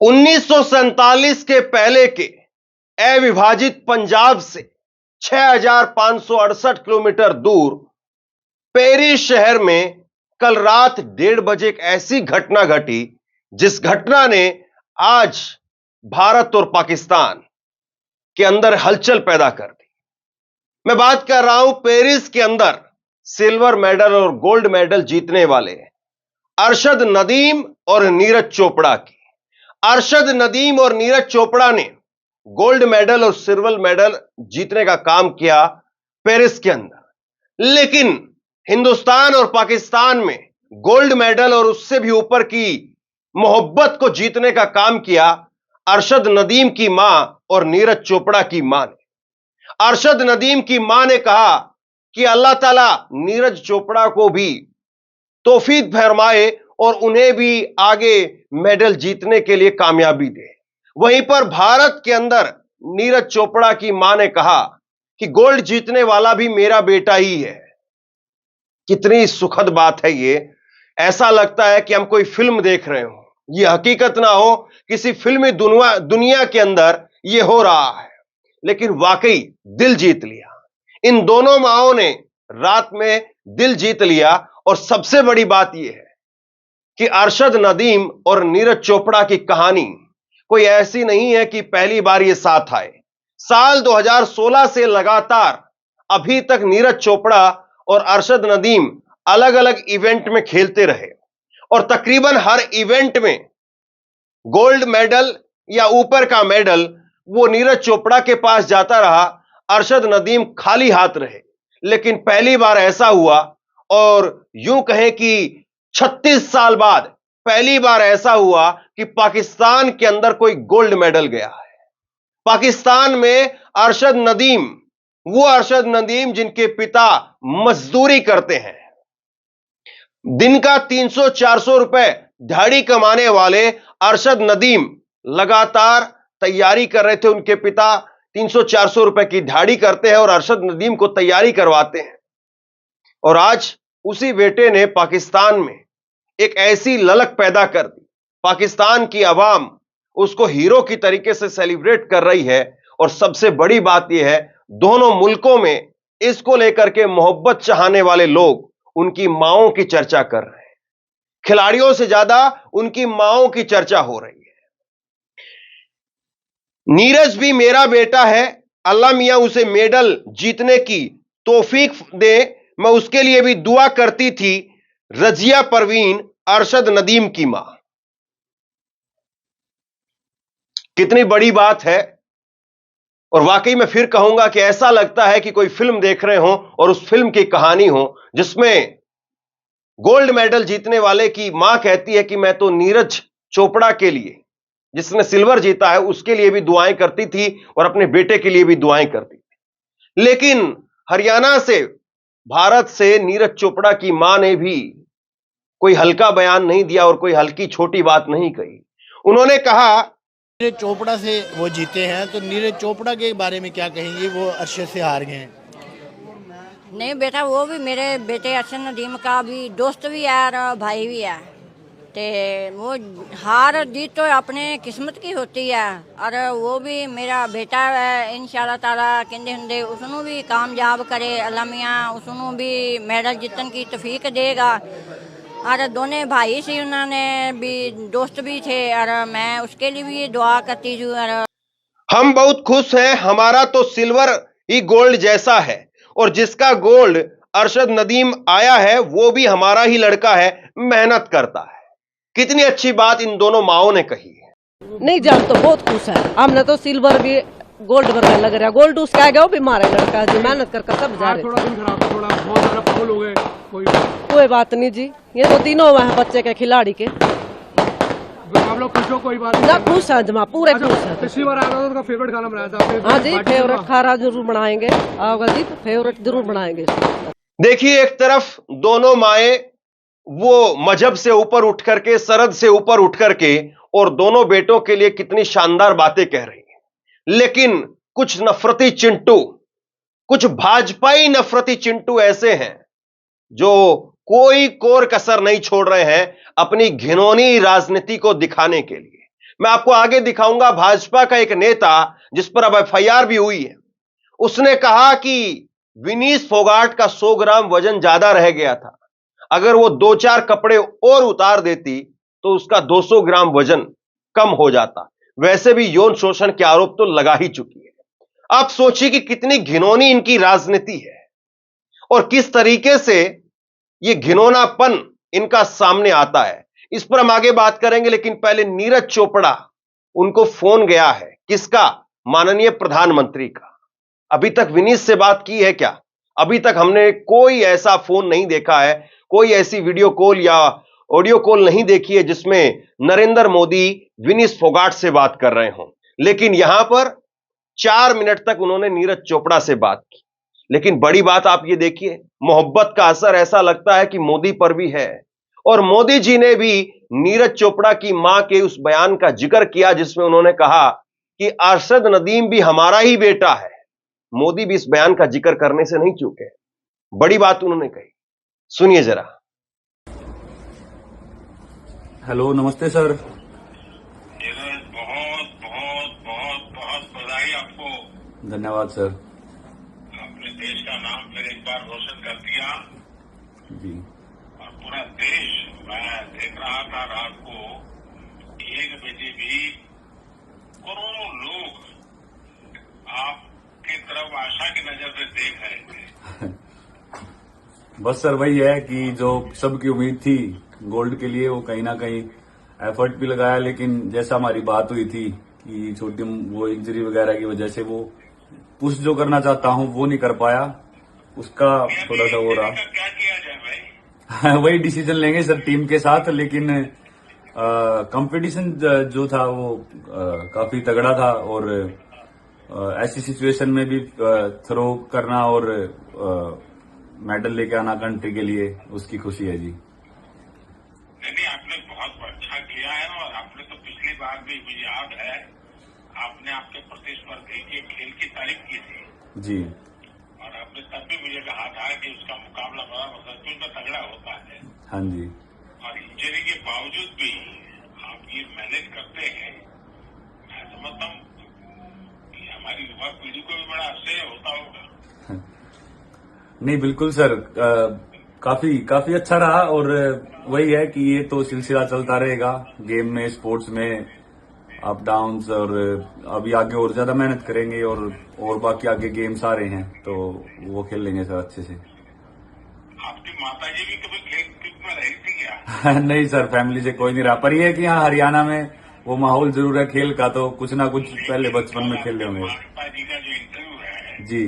1947 के पहले के अविभाजित पंजाब से 6,568 किलोमीटर दूर पेरिस शहर में कल रात 1:30 एक ऐसी घटना घटी जिस घटना ने आज भारत और पाकिस्तान के अंदर हलचल पैदा कर दी। मैं बात कर रहा हूं पेरिस के अंदर सिल्वर मेडल और गोल्ड मेडल जीतने वाले अरशद नदीम और नीरज चोपड़ा की। अरशद नदीम और नीरज चोपड़ा ने गोल्ड मेडल और सिल्वर मेडल जीतने का काम किया पेरिस के अंदर, लेकिन हिंदुस्तान और पाकिस्तान में गोल्ड मेडल और उससे भी ऊपर की मोहब्बत को जीतने का काम किया अरशद नदीम की मां और नीरज चोपड़ा की मां ने। अरशद नदीम की मां ने कहा कि अल्लाह ताला नीरज चोपड़ा को भी तौफीक फरमाए और उन्हें भी आगे मेडल जीतने के लिए कामयाबी दे। वहीं पर भारत के अंदर नीरज चोपड़ा की मां ने कहा कि गोल्ड जीतने वाला भी मेरा बेटा ही है। कितनी सुखद बात है ये। ऐसा लगता है कि हम कोई फिल्म देख रहे हो, ये हकीकत ना हो, किसी फिल्मी दुनिया के अंदर ये हो रहा है, लेकिन वाकई दिल जीत लिया। इन दोनों माओं ने रात में दिल जीत लिया। और सबसे बड़ी बात यह है कि अरशद नदीम और नीरज चोपड़ा की कहानी कोई ऐसी नहीं है कि पहली बार ये साथ आए। साल 2016 से लगातार अभी तक नीरज चोपड़ा और अरशद नदीम अलग अलग इवेंट में खेलते रहे और तकरीबन हर इवेंट में गोल्ड मेडल या ऊपर का मेडल वो नीरज चोपड़ा के पास जाता रहा, अरशद नदीम खाली हाथ रहे। लेकिन पहली बार ऐसा हुआ और यूं कहें कि 36 साल बाद पहली बार ऐसा हुआ कि पाकिस्तान के अंदर कोई गोल्ड मेडल गया है। पाकिस्तान में अरशद नदीम, वो अरशद नदीम जिनके पिता मजदूरी करते हैं, दिन का 300-400 रुपए दिहाड़ी कमाने वाले अरशद नदीम लगातार तैयारी कर रहे थे। उनके पिता 300-400 रुपए की दिहाड़ी करते हैं और अरशद नदीम को तैयारी करवाते हैं। और आज उसी बेटे ने पाकिस्तान में एक ऐसी ललक पैदा कर दी। पाकिस्तान की आवाम उसको हीरो की तरीके से सेलिब्रेट कर रही है। और सबसे बड़ी बात यह है, दोनों मुल्कों में इसको लेकर के मोहब्बत चाहने वाले लोग उनकी माओं की चर्चा कर रहे हैं। खिलाड़ियों से ज्यादा उनकी माओं की चर्चा हो रही है। नीरज भी मेरा बेटा है, अल्लाह मियां उसे मेडल जीतने की तौफीक दे, मैं उसके लिए भी दुआ करती थी। रजिया परवीन, अरशद नदीम की मां। कितनी बड़ी बात है। और वाकई मैं फिर कहूंगा कि ऐसा लगता है कि कोई फिल्म देख रहे हो और उस फिल्म की कहानी हो जिसमें गोल्ड मेडल जीतने वाले की मां कहती है कि मैं तो नीरज चोपड़ा के लिए, जिसने सिल्वर जीता है, उसके लिए भी दुआएं करती थी और अपने बेटे के लिए भी दुआएं करती थी। लेकिन हरियाणा से, भारत से नीरज चोपड़ा की मां ने भी कोई हल्का बयान नहीं दिया और कोई हल्की छोटी बात नहीं कही। उन्होंने कहा नीरज चोपड़ा से वो जीते हैं, तो नीरज चोपड़ा के बारे में क्या कहेंगे? वो अरशद से हार गए हैं। नहीं बेटा, वो भी मेरे बेटे अरशद नदीम का भी दोस्त भी है और भाई भी है। ते वो हार जीत तो अपने किस्मत की होती है और वो भी मेरा बेटा है। इंशाल्लाह ताला कहते होंगे उसनों भी कामयाब करे अल्लाह मियां, उसनों भी मेडल जीतने की तौफीक देगा। और दोनों भाई से उन्होंने भी दोस्त भी थे और मैं उसके लिए भी दुआ करती हूँ। और हम बहुत खुश हैं, हमारा तो सिल्वर ही गोल्ड जैसा है और जिसका गोल्ड अरशद नदीम आया है वो भी हमारा ही लड़का है, मेहनत करता है। कितनी अच्छी बात इन दोनों माओं ने कही है। नहीं जान तो बहुत खुश है, हमने तो सिल्वर भी गोल्ड वर्गा लग रहा है। गोल्ड उसका आ गया, वो भी हमारा लड़का जी, मेहनत करके सब जा रहे। थोड़ा दिन खराब था, थोड़ा बहुत ज्यादा फाउल हो गए। कोई बात नहीं जी, ये तो तीनों हुए हैं बच्चे के खिलाड़ी के। आप लोग खुश हो? कोई बात ना खुश है जमा, पूरे खुश है। पिछली बार आया था उनका फेवरेट खाना बनाया था। हाँ जी, फेवरेट खाना जरूर बनाएंगे। आओगा जी तो फेवरेट जरूर बनाएंगे। देखिए, एक तरफ दोनों माएं वो मजहब से ऊपर उठ करके, सरहद से ऊपर उठ करके और दोनों बेटों के लिए कितनी शानदार बातें कह रही हैं, लेकिन कुछ नफरती चिंटू, कुछ भाजपाई नफरती चिंटू ऐसे हैं जो कोई कोर कसर नहीं छोड़ रहे हैं अपनी घिनौनी राजनीति को दिखाने के लिए। मैं आपको आगे दिखाऊंगा भाजपा का एक नेता जिस पर अब एफआईआर भी हुई है, उसने कहा कि विनीश फोगाट का 100 ग्राम वजन ज्यादा रह गया था, अगर वो 2-4 कपड़े और उतार देती तो उसका 200 ग्राम वजन कम हो जाता। वैसे भी यौन शोषण के आरोप तो लगा ही चुकी है। आप सोचिए कि कितनी घिनौनी इनकी राजनीति है और किस तरीके से यह घिनौनापन इनका सामने आता है, इस पर हम आगे बात करेंगे। लेकिन पहले नीरज चोपड़ा, उनको फोन गया है, किसका? माननीय प्रधानमंत्री का। अभी तक विनीश से बात की है क्या? अभी तक हमने कोई ऐसा फोन नहीं देखा है, कोई ऐसी वीडियो कॉल या ऑडियो कॉल नहीं देखी है जिसमें नरेंद्र मोदी विनीश फोगाट से बात कर रहे हों। लेकिन यहां पर 4 मिनट तक उन्होंने नीरज चोपड़ा से बात की। लेकिन बड़ी बात आप ये देखिए, मोहब्बत का असर ऐसा लगता है कि मोदी पर भी है, और मोदी जी ने भी नीरज चोपड़ा की मां के उस बयान का जिक्र किया जिसमें उन्होंने कहा कि अरशद नदीम भी हमारा ही बेटा है। मोदी भी इस बयान का जिक्र करने से नहीं चूके। बड़ी बात उन्होंने कही, सुनिए जरा। हेलो, नमस्ते सर। बहुत बहुत बहुत बहुत बधाई आपको। धन्यवाद सर। आपने देश का नाम फिर एक बार रोशन कर दिया जी। और पूरा देश, मैं देख रहा था रात को 1 बजे भी करोड़ों लोग आपकी तरफ आशा की नजर से देख रहे थे। बस सर वही है कि जो सबकी उम्मीद थी गोल्ड के लिए, वो कहीं ना कहीं एफर्ट भी लगाया, लेकिन जैसा हमारी बात हुई थी कि छोटी वो इंजरी वगैरह की वजह से वो पुश जो करना चाहता हूं वो नहीं कर पाया, उसका थोड़ा सा हो रहा। क्या किया जाए भाई? वही डिसीजन लेंगे सर टीम के साथ। लेकिन कंपटीशन जो था वो काफी तगड़ा था, और ऐसी सिचुएशन में भी थ्रो करना और मेडल लेके आना कंट्री के लिए, उसकी खुशी है जी। नहीं, आपने बहुत अच्छा किया है। और आपने तो पिछली बार भी, मुझे याद है, आपने आपके प्रतिस्पर्धी के खेल की तारीफ की थी जी। और आपने तब भी मुझे कहा था कि उसका मुकाबला बड़ा सचमुच में तगड़ा होता है। हाँ जी। और इंजरी के बावजूद भी आप ये मैनेज करते हैं। मैं समझता हूँ कि हमारी युवा पीढ़ी को भी बड़ा आश्चर्य होता होगा। नहीं बिल्कुल सर, काफी अच्छा रहा, और वही है कि ये तो सिलसिला चलता रहेगा गेम में, स्पोर्ट्स में अप डाउन्स, और अभी आगे और ज्यादा मेहनत करेंगे, और बाकी आगे गेम्स आ रहे हैं तो वो खेल लेंगे सर अच्छे से। आपकी माताजी भी कभी खेल कूद में रही थी क्या? नहीं सर, फैमिली से कोई नहीं रहा, पर यह है कि यहाँ हरियाणा में वो माहौल जरूर है खेल का, तो कुछ ना कुछ पहले बचपन में खेल रहे होंगे। माताजी का जो इंटरव्यू है जी।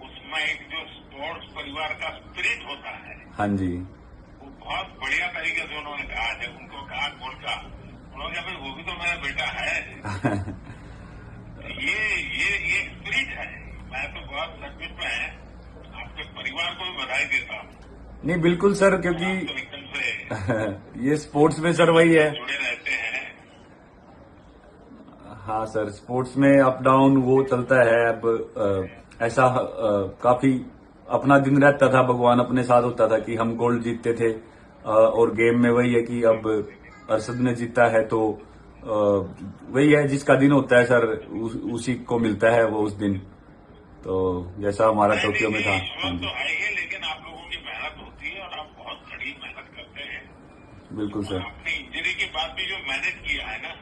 उसमें एक जो स्पोर्ट्स परिवार का स्पिरिट होता है, हाँ जी। वो बहुत बढ़िया तरीके से उन्होंने कहा। जब उनको कहा गोल का, उन्होंने कहा भाई वो भी तो मेरा बेटा है। ये स्पिरिट है। मैं तो बहुत सचमुच में आपके परिवार को भी बधाई देता हूँ। नहीं बिल्कुल सर, क्योंकि तो एकदम से ये स्पोर्ट्स में सर वही है। जुड़े रहते हैं। हाँ सर, स्पोर्ट्स में अप डाउन वो चलता है। अब ऐसा काफी अपना दिन रहता था, भगवान अपने साथ होता था कि हम गोल्ड जीतते थे, और गेम में वही है कि अब अरशद ने जीता है, तो वही है जिसका दिन होता है सर, उसी को मिलता है वो उस दिन। तो जैसा हमारा टोक्यो में था। तो आएंगे, लेकिन आप लोगों की मेहनत होती है और आप बहुत कड़ी मेहनत करते हैं। बिल्कुल सर। आपने इंजरी के बाद भी जो मैनेज किया है ना,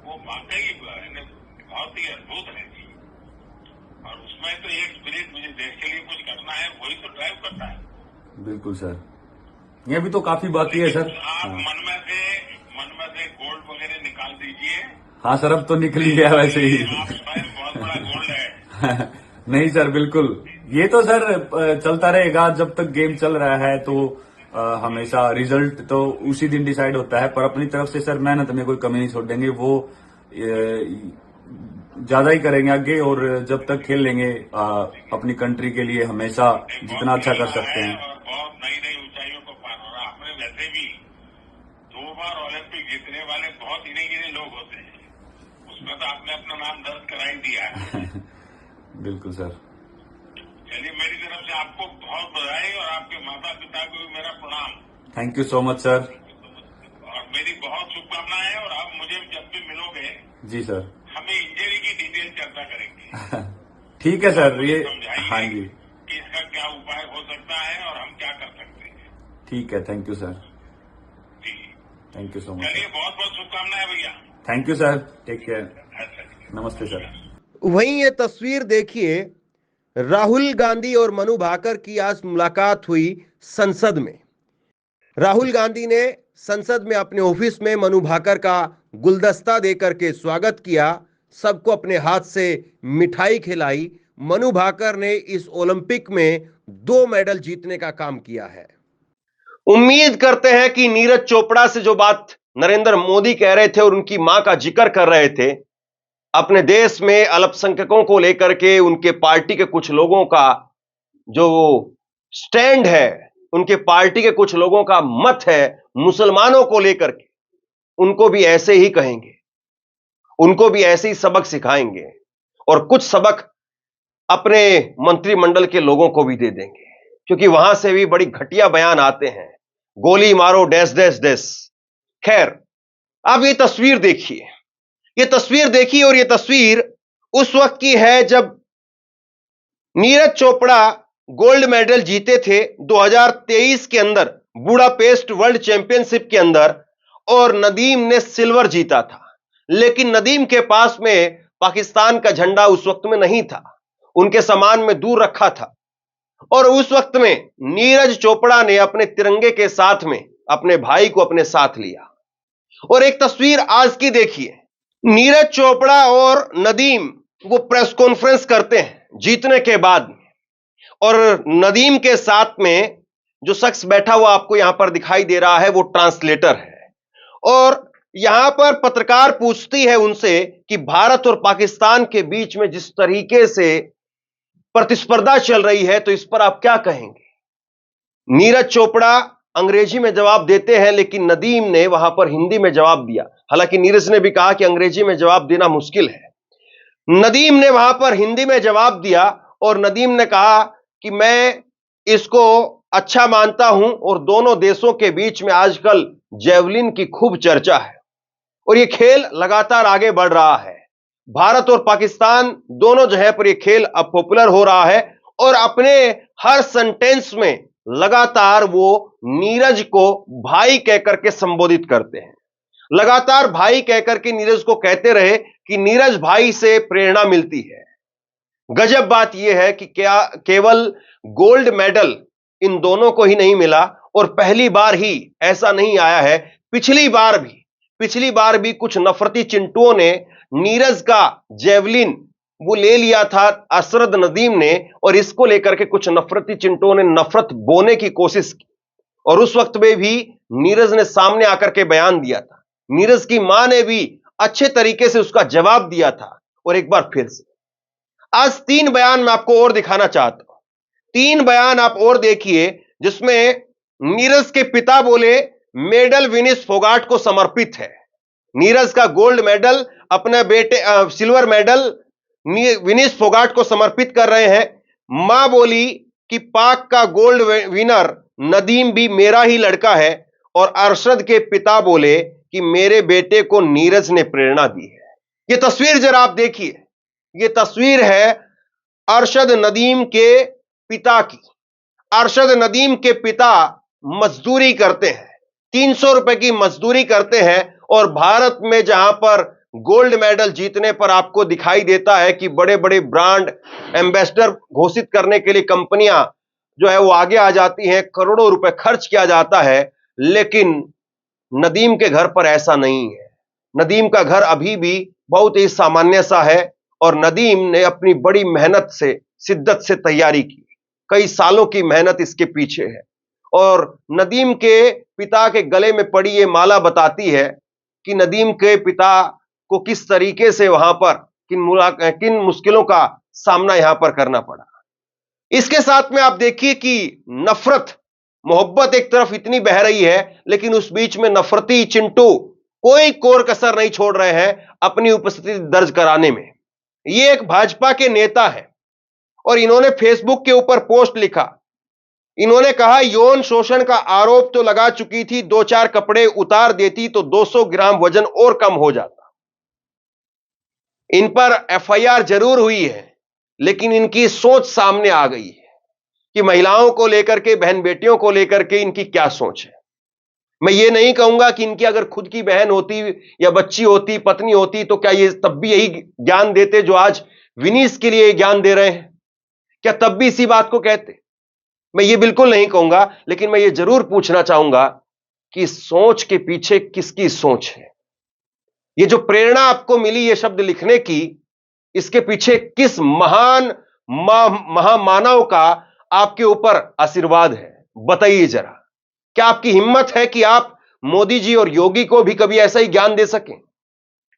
वो वाकई बहुत ही अद्भुत है जी। और उसमें तो एक स्पिरिट, मुझे देश के लिए कुछ करना है, वही तो ड्राइव करता है। बिल्कुल सर, ये भी तो काफी बाकी है सर। आप हाँ। मन में से गोल्ड वगैरह निकाल दीजिए। हाँ सर, अब तो निकल ही गया वैसे ही। आप शायद बहुत बड़ा गोल्ड है। नहीं सर, बिल्कुल ये तो सर चलता रहेगा जब तक गेम चल रहा है, तो हमेशा रिजल्ट तो उसी दिन डिसाइड होता है, पर अपनी तरफ से सर मेहनत में कोई कमी नहीं छोड़ेंगे, वो ज्यादा ही करेंगे आगे, और जब तक खेल लेंगे अपनी कंट्री के लिए हमेशा जितना अच्छा कर सकते हैं। और बहुत नई नई ऊंचाइयों को पार हो रहा। आपने वैसे भी 2 बार ओलंपिक जीतने वाले बहुत गिने लोग होते हैं, उसमें तो आपने अपना नाम दर्ज करा ही दिया है। बिल्कुल सर। चलिए, मेरी तरफ से आपको बहुत बधाई, और आपके माता पिता को भी मेरा प्रणाम। Thank you so much sir. और मेरी बहुत शुभकामनाएं हैं, और आप मुझे जब भी मिलोगे जी सर। हमें इंजरी की डिटेल चर्चा करेंगे। ठीक है सर, ये समझाइए हाँ जी कि इसका क्या उपाय हो सकता है और हम क्या कर सकते हैं। ठीक है, थैंक यू सर, जी थैंक यू सो मच। चलिए, बहुत बहुत शुभकामनाएं भैया। Thank you sir, take care, अच्छा जी। नमस्ते सर। वहीं ये तस्वीर देखिए, राहुल गांधी और मनु भाकर की आज मुलाकात हुई संसद में। राहुल गांधी ने संसद में अपने ऑफिस में मनु भाकर का गुलदस्ता देकर के स्वागत किया, सबको अपने हाथ से मिठाई खिलाई। मनु भाकर ने इस ओलंपिक में 2 मेडल जीतने का काम किया है। उम्मीद करते हैं कि नीरज चोपड़ा से जो बात नरेंद्र मोदी कह रहे थे और उनकी मां का जिक्र कर रहे थे, अपने देश में अल्पसंख्यकों को लेकर के उनके पार्टी के कुछ लोगों का जो स्टैंड है, उनके पार्टी के कुछ लोगों का मत है मुसलमानों को लेकर के, उनको भी ऐसे ही कहेंगे, उनको भी ऐसे ही सबक सिखाएंगे और कुछ सबक अपने मंत्रिमंडल के लोगों को भी दे देंगे, क्योंकि वहां से भी बड़ी घटिया बयान आते हैं, गोली मारो डैश डैश डैश। खैर, अब ये तस्वीर देखिए, ये तस्वीर देखिए, और ये तस्वीर उस वक्त की है जब नीरज चोपड़ा गोल्ड मेडल जीते थे 2023 के अंदर बुडापेस्ट वर्ल्ड चैंपियनशिप के अंदर, और नदीम ने सिल्वर जीता था। लेकिन नदीम के पास में पाकिस्तान का झंडा उस वक्त में नहीं था, उनके सामान में दूर रखा था, और उस वक्त में नीरज चोपड़ा ने अपने तिरंगे के साथ में अपने भाई को अपने साथ लिया। और एक तस्वीर आज की देखिए, नीरज चोपड़ा और नदीम वो प्रेस कॉन्फ्रेंस करते हैं जीतने के बाद, और नदीम के साथ में जो शख्स बैठा हुआ आपको यहां पर दिखाई दे रहा है वो ट्रांसलेटर है। और यहां पर पत्रकार पूछती है उनसे कि भारत और पाकिस्तान के बीच में जिस तरीके से प्रतिस्पर्धा चल रही है, तो इस पर आप क्या कहेंगे। नीरज चोपड़ा अंग्रेजी में जवाब देते हैं, लेकिन नदीम ने वहां पर हिंदी में जवाब दिया। हालांकि नीरज ने भी कहा कि अंग्रेजी में जवाब देना मुश्किल है, नदीम ने वहां पर हिंदी में जवाब दिया, और नदीम ने कहा कि मैं इसको अच्छा मानता हूं, और दोनों देशों के बीच में आजकल जेवलिन की खूब चर्चा है और यह खेल लगातार आगे बढ़ रहा है। भारत और पाकिस्तान दोनों जगह पर यह खेल अब पॉपुलर हो रहा है, और अपने हर सेंटेंस में लगातार वो नीरज को भाई कहकर के संबोधित करते हैं। लगातार भाई कहकर के नीरज को कहते रहे कि नीरज भाई से प्रेरणा मिलती है। गजब बात यह है कि क्या केवल गोल्ड मेडल इन दोनों को ही नहीं मिला, और पहली बार ही ऐसा नहीं आया है, पिछली बार भी कुछ नफरती चिंटुओं ने नीरज का जेवलिन वो ले लिया था असरद नदीम ने, और इसको लेकर के कुछ नफरती चिंटुओं ने नफरत बोने की कोशिश की, और उस वक्त में भी नीरज ने सामने आकर के बयान दिया था। नीरज की मां ने भी अच्छे तरीके से उसका जवाब दिया था। और एक बार फिर से आज 3 बयान मैं आपको और दिखाना चाहता हूं, 3 बयान आप और देखिए, जिसमें नीरज के पिता बोले मेडल विनिस फोगाट को समर्पित है। नीरज का गोल्ड मेडल अपने बेटे सिल्वर मेडल विनिस फोगाट को समर्पित कर रहे हैं। मां बोली कि पाक का गोल्ड विनर नदीम भी मेरा ही लड़का है, और अरशद के पिता बोले कि मेरे बेटे को नीरज ने प्रेरणा दी है। यह तस्वीर जरा आप देखिए, यह तस्वीर है अरशद नदीम के पिता की। अरशद नदीम के पिता मजदूरी करते हैं, 300 रुपए की मजदूरी करते हैं, और भारत में जहां पर गोल्ड मेडल जीतने पर आपको दिखाई देता है कि बड़े बड़े ब्रांड एम्बेसडर घोषित करने के लिए कंपनियां जो है वो आगे आ जाती हैं, करोड़ों रुपए खर्च किया जाता है, लेकिन नदीम के घर पर ऐसा नहीं है। नदीम का घर अभी भी बहुत ही सामान्य सा है, और नदीम ने अपनी बड़ी मेहनत से शिद्दत से तैयारी की, कई सालों की मेहनत इसके पीछे है। और नदीम के पिता के गले में पड़ी ये माला बताती है कि नदीम के पिता को किस तरीके से वहां पर किन मुश्किलों का सामना यहां पर करना पड़ा। इसके साथ में आप देखिए कि नफरत मोहब्बत एक तरफ इतनी बह रही है, लेकिन उस बीच में नफरती चिंटू कोई कोर कसर नहीं छोड़ रहे हैं अपनी उपस्थिति दर्ज कराने में। ये एक भाजपा के नेता है, और इन्होंने फेसबुक के ऊपर पोस्ट लिखा इन्होंने कहा यौन शोषण का आरोप तो लगा चुकी थी, 2-4 कपड़े उतार देती तो 200 ग्राम वजन और कम हो जाता। इन पर एफआईआर जरूर हुई है, लेकिन इनकी सोच सामने आ गई है कि महिलाओं को लेकर के, बहन बेटियों को लेकर के इनकी क्या सोच है। मैं ये नहीं कहूंगा कि इनकी अगर खुद की बहन होती या बच्ची होती, पत्नी होती, तो क्या ये तब भी यही ज्ञान देते जो आज विनीस के लिए ज्ञान दे रहे हैं? क्या तब भी इसी बात को कहते? मैं ये बिल्कुल नहीं कहूंगा, लेकिन मैं ये जरूर पूछना चाहूंगा कि सोच के पीछे किसकी सोच है? ये जो प्रेरणा आपको मिली ये शब्द लिखने की, इसके पीछे किस महान महामानव का आपके ऊपर आशीर्वाद है? बताइए जरा। क्या आपकी हिम्मत है कि आप मोदी जी और योगी को भी कभी ऐसा ही ज्ञान दे सकें?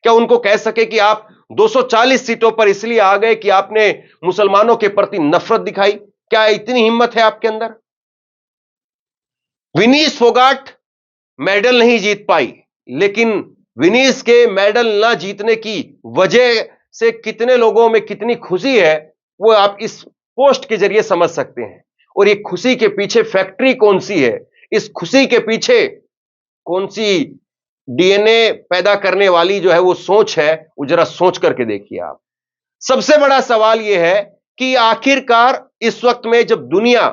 क्या उनको कह सके कि आप 240 सीटों पर इसलिए आ गए कि आपने मुसलमानों के प्रति नफरत दिखाई? क्या इतनी हिम्मत है आपके अंदर? विनीस फोगाट मेडल नहीं जीत पाई, लेकिन विनीस के मेडल ना जीतने की वजह से कितने लोगों में कितनी खुशी है, वो आप इस पोस्ट के जरिए समझ सकते हैं। और ये खुशी के पीछे फैक्ट्री कौन सी है, इस खुशी के पीछे कौन सी डीएनए पैदा करने वाली जो है वो सोच है, वो जरा सोच करके देखिए आप। सबसे बड़ा सवाल यह है कि आखिरकार इस वक्त में जब दुनिया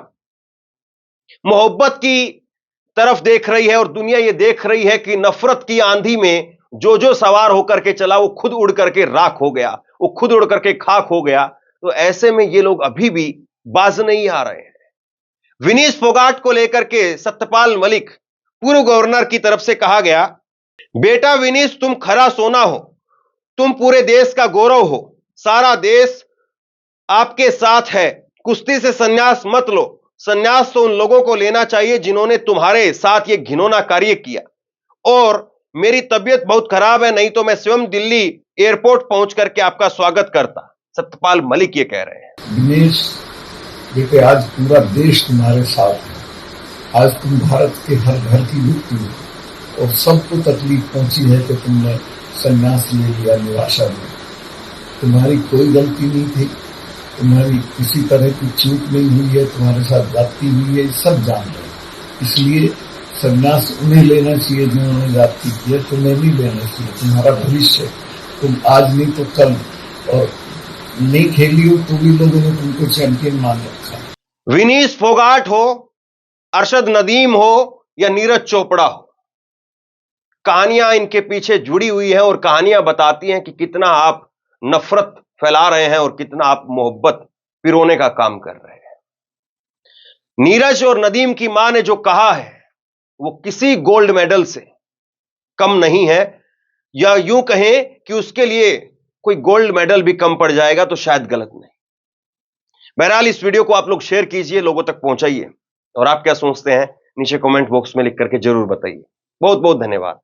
मोहब्बत की तरफ देख रही है और दुनिया ये देख रही है कि नफरत की आंधी में जो जो सवार होकर के चला वो खुद उड़ करके राख हो गया, वो खुद उड़ करके खाक हो गया, तो ऐसे में ये लोग अभी भी बाज नहीं आ रहे हैं। विनीस फोगाट को लेकर के सत्यपाल मलिक पूर्व गवर्नर की तरफ से कहा गया, बेटा विनीस तुम खरा सोना हो, तुम पूरे देश का गौरव हो, सारा देश आपके साथ है, कुश्ती से संन्यास मत लो, संन्यास तो उन लोगों को लेना चाहिए जिन्होंने तुम्हारे साथ ये घिनौना कार्य किया। और मेरी तबीयत बहुत खराब है, नहीं तो मैं स्वयं दिल्ली एयरपोर्ट पहुंच करके आपका स्वागत करता। सत्यपाल मलिक ये कह रहे हैं। दिनेश बेटे, आज पूरा देश तुम्हारे साथ है। आज तुम भारत के हर घर की व्यक्ति हो और सबको तकलीफ पहुंची है कि तुमने संन्यास ले लिया निराशा में। तुम्हारी कोई गलती नहीं थी, तुम्हारी किसी तरह की चूक नहीं हुई है, तुम्हारे साथ जाति हुई है, सब जान रहे। इसलिए संन्यास उन्हें लेना चाहिए जिन्होंने जाति की है, तुम्हें नहीं लेना चाहिए। तुम्हारा भविष्य, तुम आज नहीं तो कल, और नहीं खेली हो तो भी लोगों ने तुमको चैंपियन मान रखा। विनीस फोगाट हो, अरशद नदीम हो या नीरज चोपड़ा हो, कहानियां इनके पीछे जुड़ी हुई हैं और कहानियां बताती हैं कि कितना आप नफरत फैला रहे हैं और कितना आप मोहब्बत पिरोने का काम कर रहे हैं। नीरज और नदीम की मां ने जो कहा है वो किसी गोल्ड मेडल से कम नहीं है, या यूं कहें कि उसके लिए कोई गोल्ड मेडल भी कम पड़ जाएगा तो शायद गलत नहीं। बहरहाल इस वीडियो को आप लोग शेयर कीजिए, लोगों तक पहुंचाइए, और आप क्या सोचते हैं नीचे कमेंट बॉक्स में लिख करके जरूर बताइए। बहुत बहुत धन्यवाद।